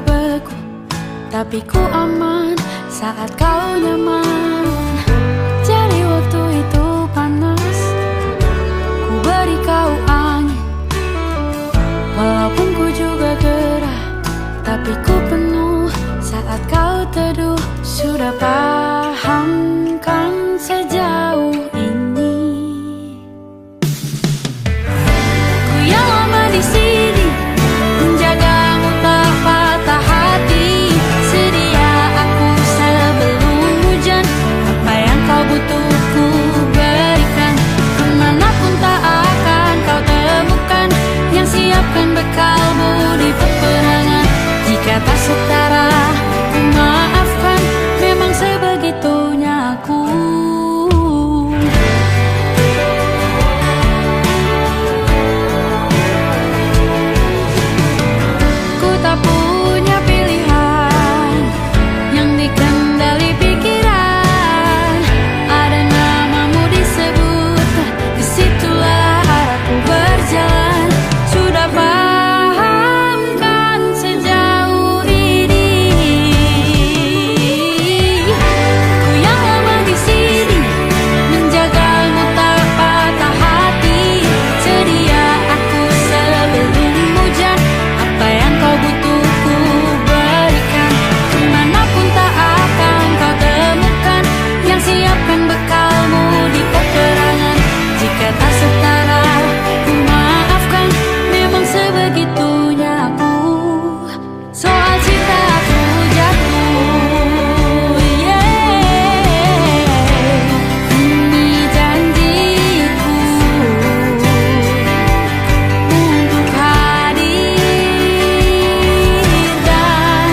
beku, tapi ku aman saat kau nyaman. Jadi waktu itu panas, ku beri kau angin. Walaupun ku juga gerah, tapi ku penuh saat kau teduh. Sudah paham kan sejauh ini? Ku yang lama di sini, menjagamu tak patah hati. Sedia aku sebelum hujan, apa yang kau butuh ku berikan. Kemanapun tak akan kau temukan yang siapkan bekalmu di peperangan. Jika tak setara, ku maafkan, memang sebegitunya aku. Ku tak punya pilihan yang dikendali pikiran. Ada namamu disebut, disitulah arahku berjalan. Sudah paham kan sejauh ini? Ku yang lama di sini, menjagamu tak patah hati. Sedia aku sebelum hujan, apa yang kau butuh ku berikan. Kemanapun tak akan kau temukan yang siapkan bekalmu di peperangan. Jika tak setara, ku maafkan, memang sebegitunya aku. Soal cinta aku jatuh, ini janjiku untuk hadir dan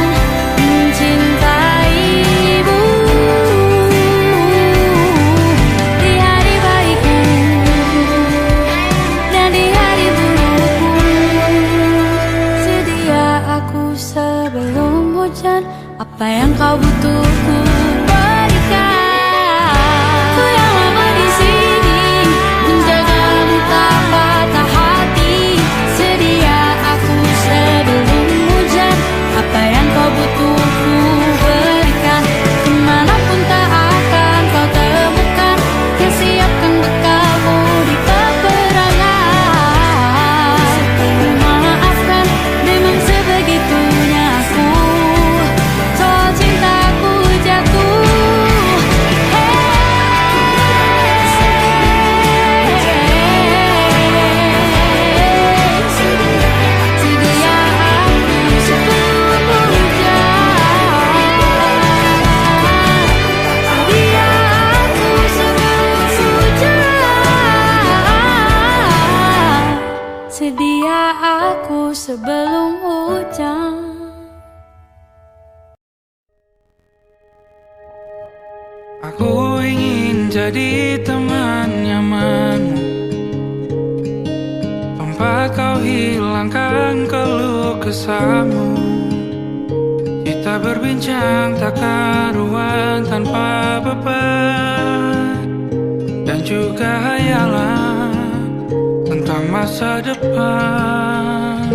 mencintaimu di hari baikku dan di hari burukku. Sedia aku sebelum hujan, apa yang kau butuh ku berikan. Ku yang lama di sini, menjagamu tak patah hati. Sedia aku sebelum hujan, apa yang kau butuh ku berikan. Kemanapun tak akan kau temukan yang siapkan bekalmu di peperangan. Ku maafkan, memang sebegitunya aku. Soal cintaku jatuh, sedia aku sebelum hujan. Sedia aku sebelum hujan. Sedia aku sebelum hujan. Aku ingin jadi teman nyamanmu, tempat kau hilangkan keluh kesahmu. Kita berbincang tak karuan tanpa beban, dan juga hayalan tentang masa depan.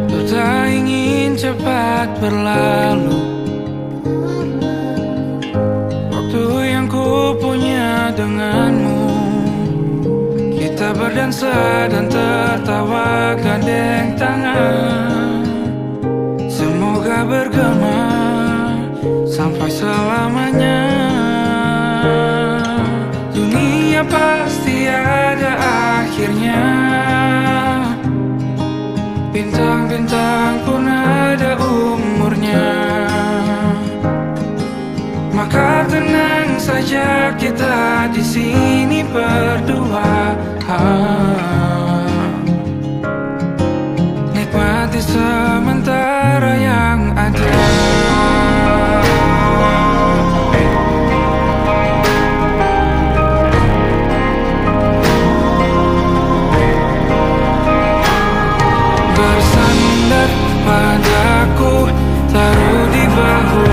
Ku tak ingin cepat berlalu waktu yang ku punya denganmu. Kita berdansa dan tertawa gandeng tangan. Semoga bergema sampai selamanya. Dunia pasti ada akhirnya, bintang-bintang pun ada umurnya. Maka tenang saja kita di sini berdua. Nikmati sementara yang ada. Bersandar padaku, taruh di bahu.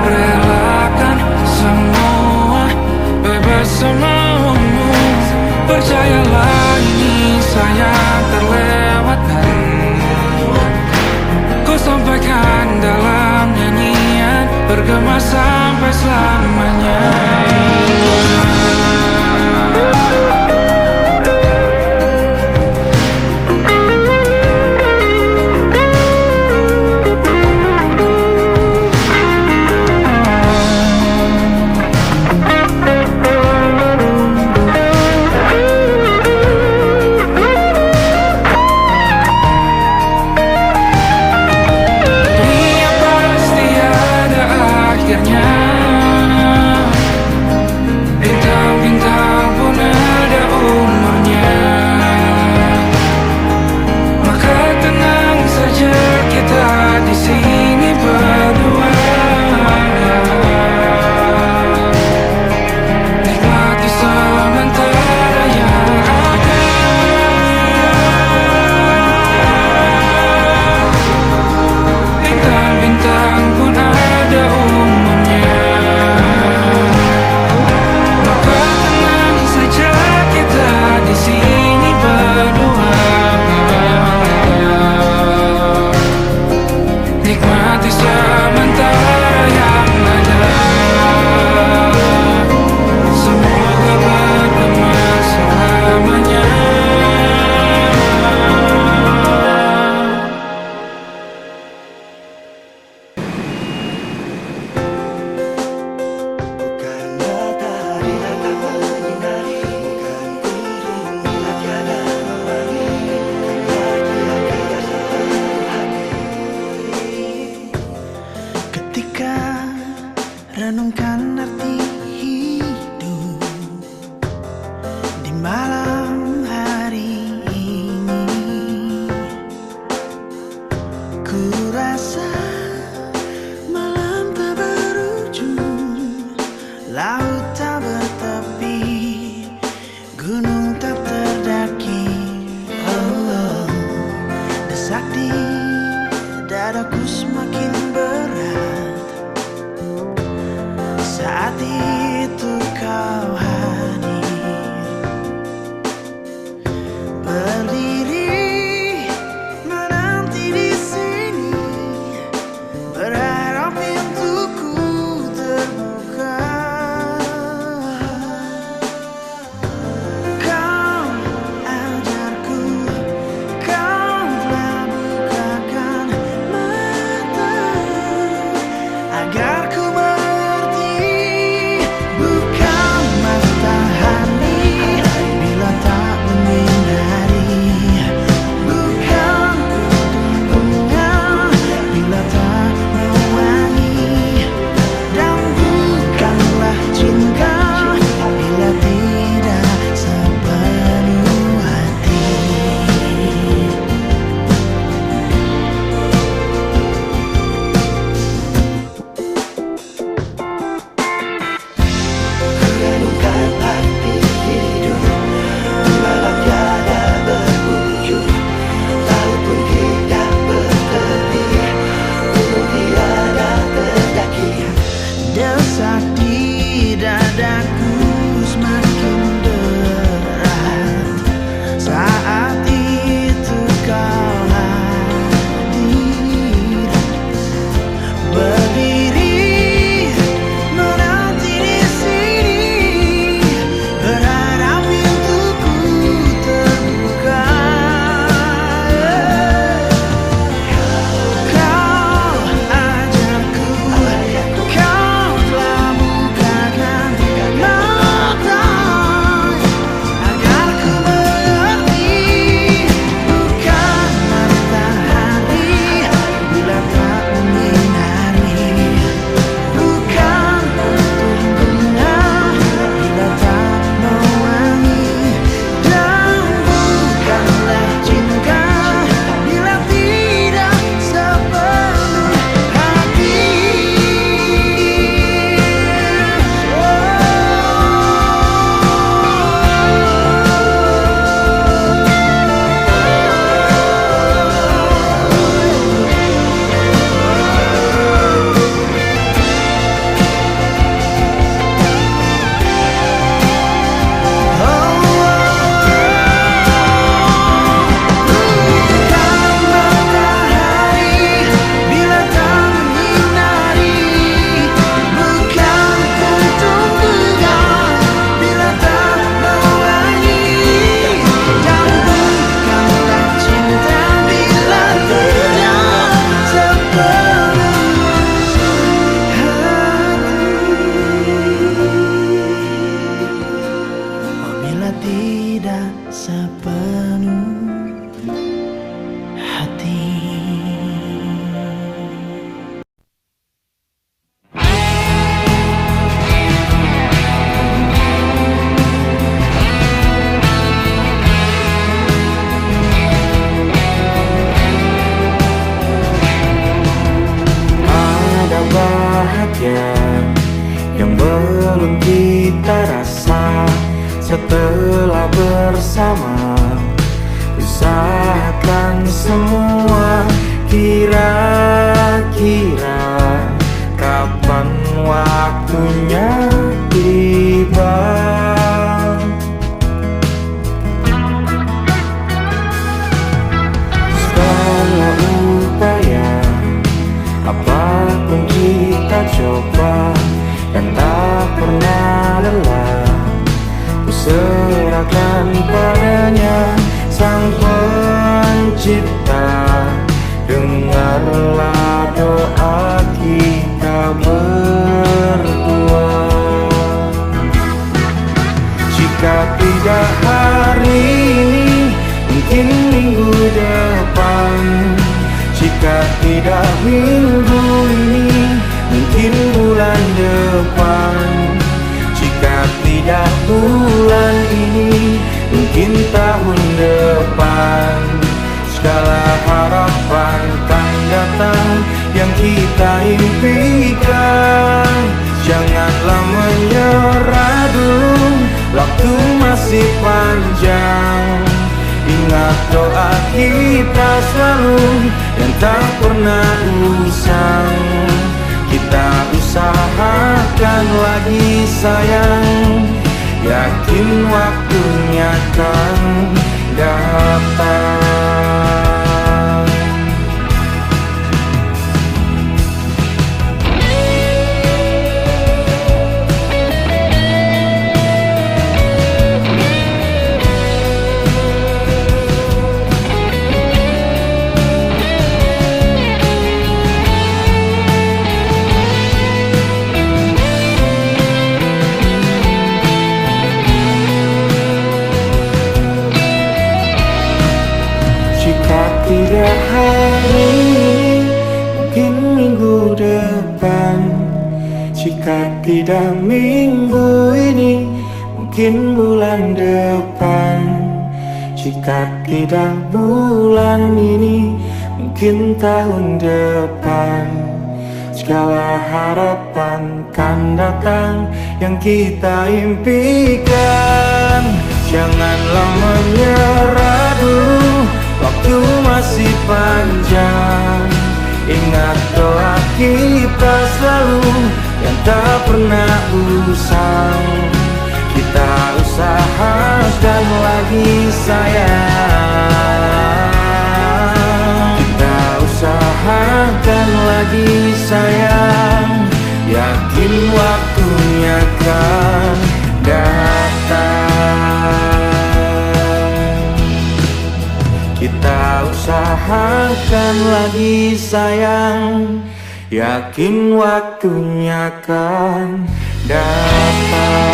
Relakan semua, bebas semaumu. Percayalah sampai selamanya. Dunia pasti ada akhirnya. Bintang-bintang pun ada umurnya. Maka tenang saja, kita di sini berdua. Nikmati sementara yang ada. Bintang-bintang pun ada umurnya. Maka tenang saja, kita di sini berdua. Nikmati sementara yang ada. Semoga berdua selamanya. Ketika renungkan arti hidup di malam hari ini, ku rasa malam tak berujung, laut tak bertepi, gunung tak terdaki. Oh, desak di dadaku semakin berat saat itu kau hadir, berdiri menanti di sini, berharap pintuku terbuka. Kau ajarku, kau telah bukakan mata agar ku mengerti, bukan maksud dengarlah doa kita berdua. Jika tidak hari ini, mungkin minggu depan. Jika tidak minggu ini, mungkin bulan depan. Jika tidak bulan ini, mungkin tahun depan. Segala harapan kan datang yang kita impikan. Janganlah menyerah dulu, waktu masih panjang. Ingat doa kita selalu yang tak pernah usang. Kita usahakan lagi sayang, yakin waktunya kan datang. Tidak hari ini, mungkin minggu depan. Jika tidak minggu ini, mungkin bulan depan. Jika tidak bulan ini, mungkin tahun depan. Segala harapan kan datang yang kita impikan. Janganlah menyerah dulu, waktu masih panjang. Ingat doa kita selalu yang tak pernah usang. Kita usahakan lagi sayang. Kita usahakan lagi sayang, yakin waktunya kan datang. Kita usahakan lagi sayang, yakin waktunya kan datang.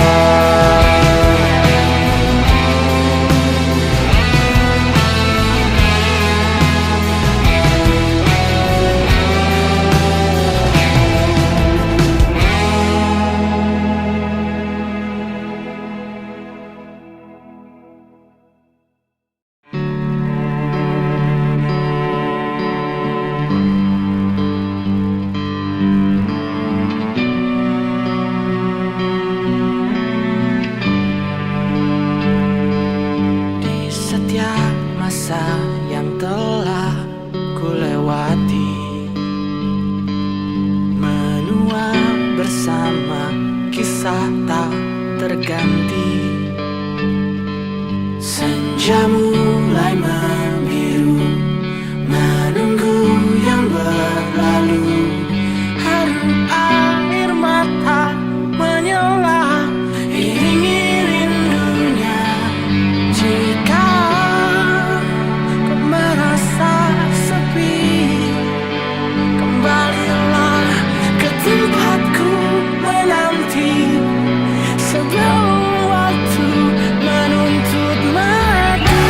Sebelum waktu menuntut mati.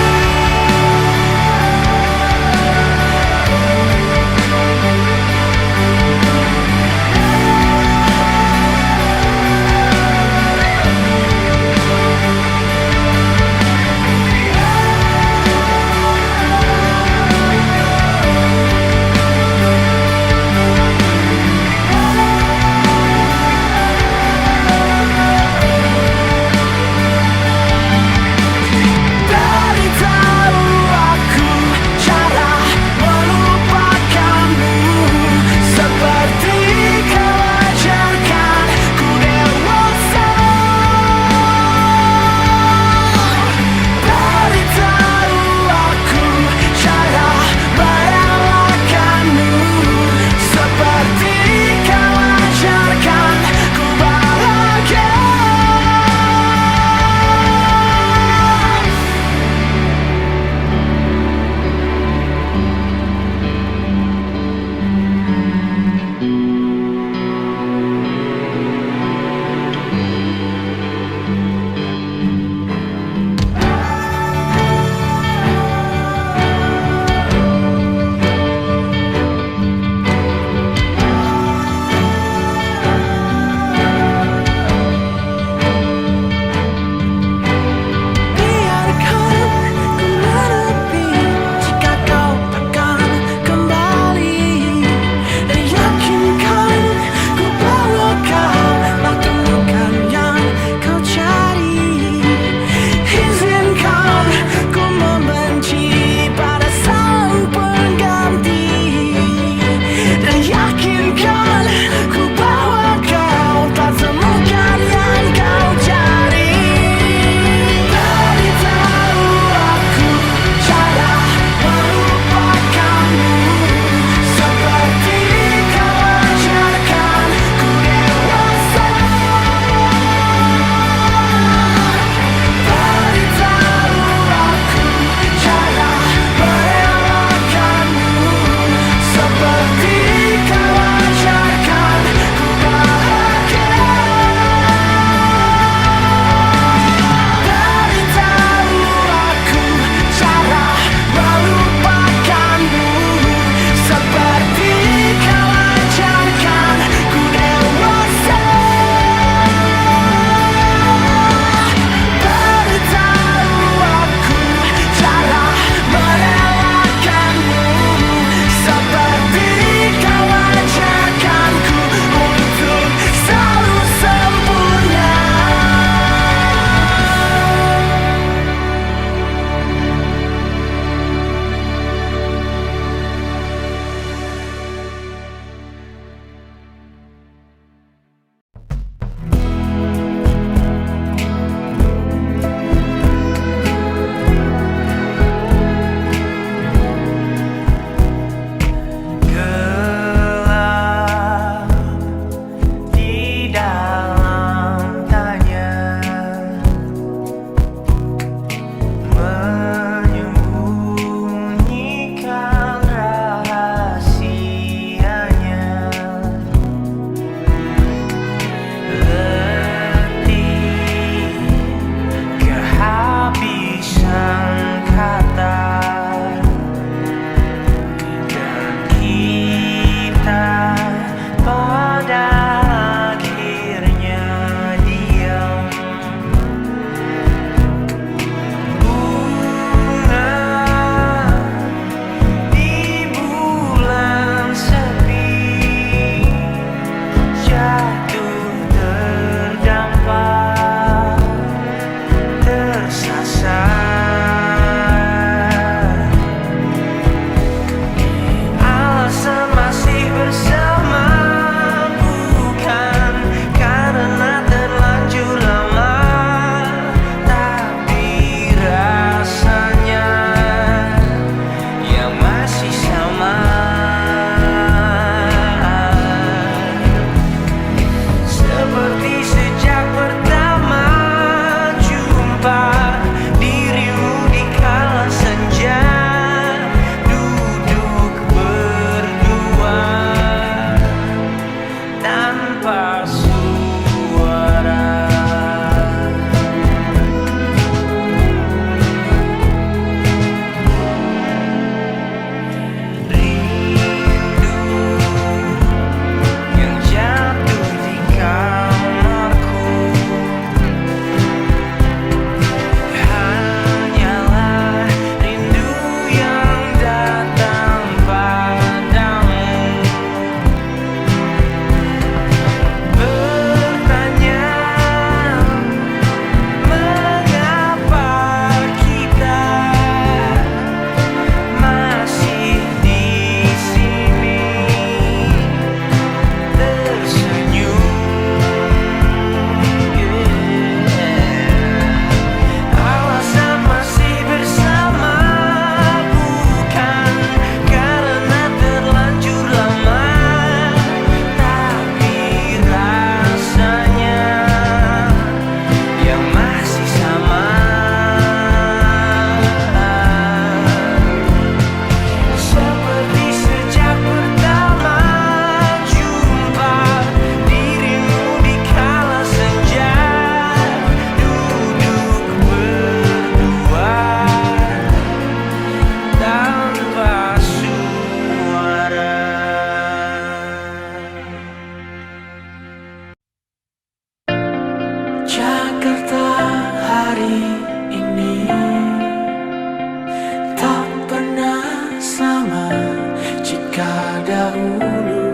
dahulu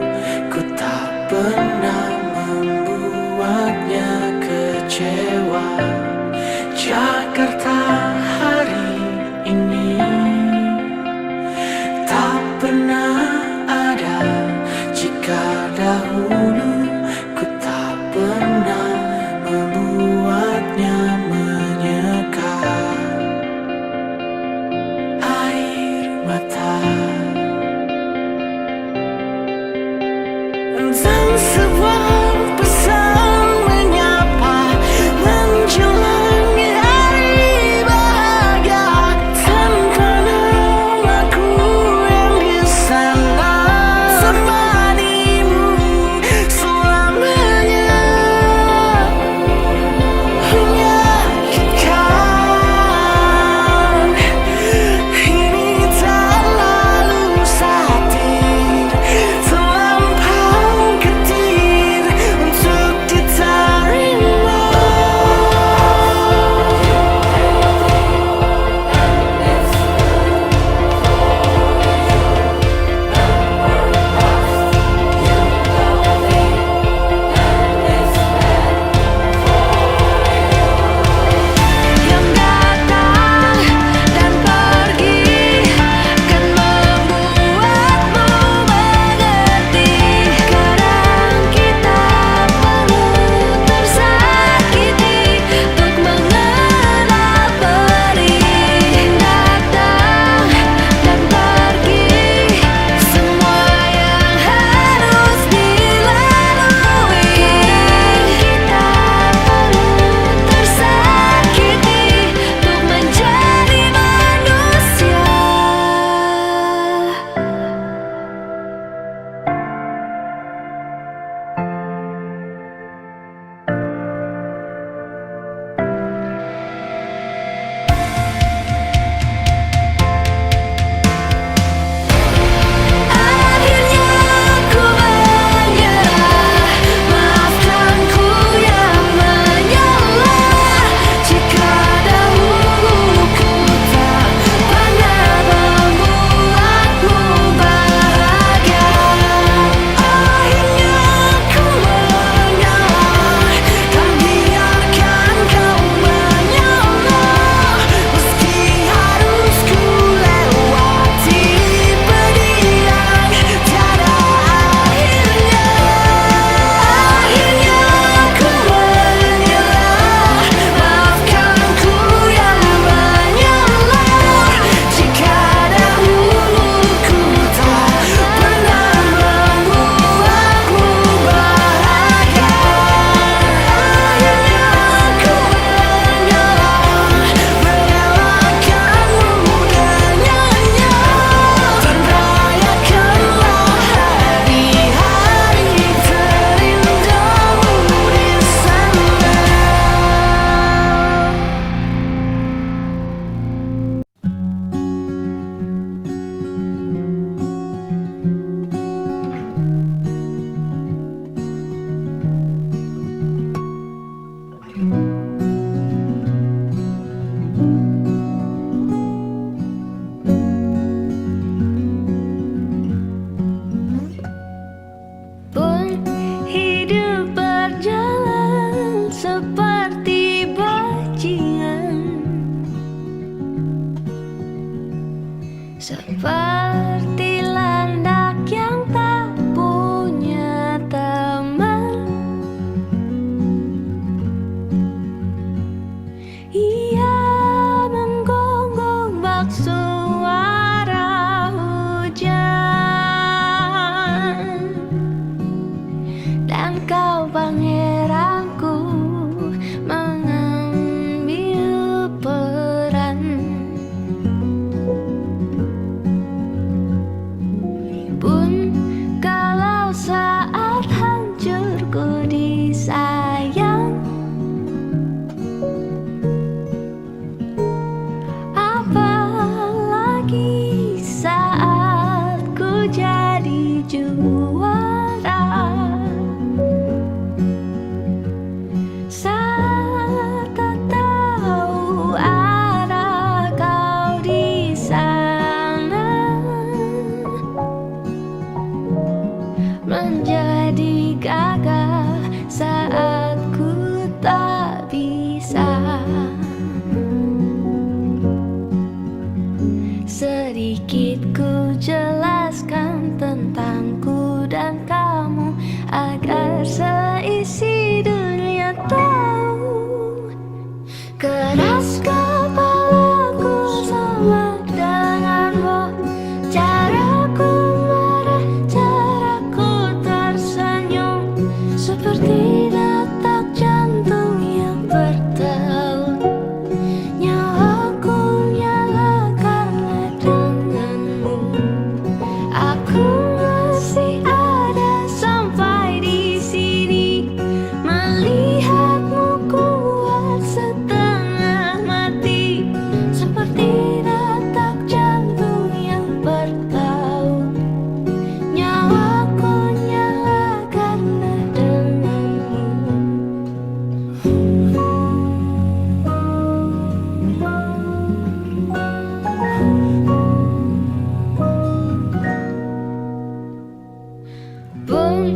ku tak pernah membuatnya kecewa. Jakarta hari ini tak pernah ada jika dahulu ku tak pernah membuatnya menyeka air mata. Dan sebuah pesan menyapa menjelang hari bahagia tanpa namaku yang di sana temanimu selamanya. Menyakitkan ini tak lalu satir terlampau getir untuk diterima. Yang datang dan pergi kan membuatmu mengerti. Kadang kita perlu tersakiti untuk mengenal perih. Datang dan pergi semua yang harus dilalui. Kita perlu tersakiti untuk menjadi manusia. Akhirnya ku menyerah, maafkan ku yang menyalah. Jika dahulu ku tak pernah membuatmu bahagia. Akhirnya ku menyerah, kan biarkan kau menyalah. Meski harus ku lewati pedih yang tiada akhirnya. Akhirnya ku menyerah, maafkan ku yang menyalah. Jika dahulu ku tak pernah membuatmu bahagia. Akhirnya ku menyerah, merelakanmu dengannya. Dan rayakanlah hari-hari terindahmu di sana. Pun hidup berjalan seperti bajingan, seperti landak yang tak punya teman. Ia menggonggong bak suara hujan. Dan kau pangeranku mengambil peran. Pun kalau saat hancurku disayang, apalagi saat ku jadi juara. Saat tak tahu arah kau di sana. menjadi gagah saat ku tak bisa. Sedikit ku jelaskan tentangku dan kamu agar seisi dunia tahu. Keras kepalaku sama denganmu, caraku marah, caraku tersenyum, seperti detak jantung yang bertaut. Nyawaku nyala karena denganmu. Aku masih ada sampai di sini, melihatmu kuat setengah mati, seperti detak jantung yang bertaut. Nyawaku nyala karena denganmu. Pun